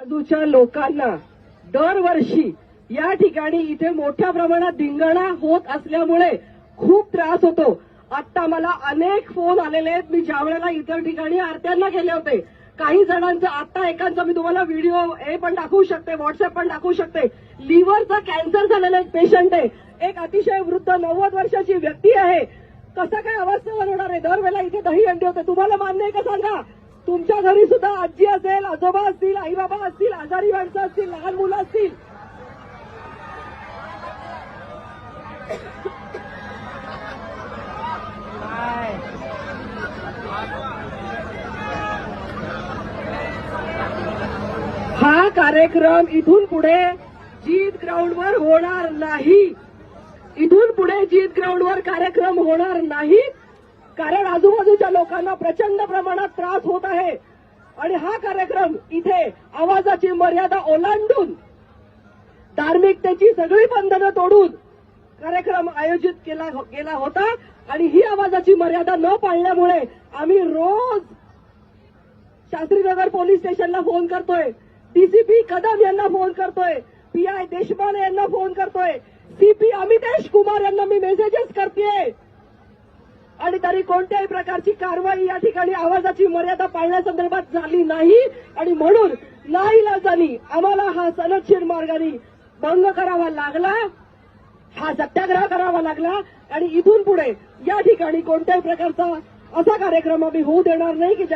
बाजूच्या लोकांना दरवर्षी या ठिकाणी इथे मोठ्या प्रमाणात धिंगाणा होत असल्यामुळे खूप त्रास होतो. आता मला अनेक फोन आलेले आहेत. मी ज्या वेळेला इतर ठिकाणी आरत्यांना गेले होते, काही जणांचा, आता एकांचा मी तुम्हाला व्हिडिओ हे पण दाखवू शकते, व्हॉट्सअप पण दाखवू शकते. लिव्हरचा कॅन्सर झालेला एक पेशंट आहे, एक अतिशय वृद्ध 90 वर्षाची व्यक्ती आहे. कसं काय अवस्था होणार आहे? दरवेळेला इथे दही अंडे होते. तुम्हाला मान्य आहे का सांगा? तुमच्या घरी सुद्धा आजी असेल, आजोबा असतील, आई बाबा असतील, आजारी माणसं असतील, लहान मुलं असतील. हा कार्यक्रम इथून पुढे जीत ग्राउंडवर होणार नाही. इथून पुढे जीत ग्राउंडवर कार्यक्रम होणार नाही, कारण आजूबाजूच्या लोकांना प्रचंड प्रमाणात त्रास होत आहे. आणि हा कार्यक्रम इथे आवाजाची मर्यादा ओलांडून, धार्मिकतेची सगळी बंधनं तोडून कार्यक्रम आयोजित केला गेला होता. आणि ही आवाजाची मर्यादा न पाळल्यामुळे आम्ही रोज शास्त्रीनगर पोलीस स्टेशनला फोन करतोय, डीसीपी कदम यांना फोन करतोय, पीआय देशपांडे यांना फोन करतोय, सीपी अमितेश कुमार यांना मी मेसेजेस करतेय. आणि तरी कोणत्याही प्रकारची कारवाई या ठिकाणी आवाजाची मर्यादा पाळण्यासंदर्भात झाली नाही. आणि म्हणून नाईलाजानी आम्हाला हा सनदशीर मार्गाने भंग करावा लागला, हा सत्याग्रह करावा लागला. आणि इथून पुढे या ठिकाणी कोणत्याही प्रकारचा असा कार्यक्रम आम्ही होऊ देणार नाही की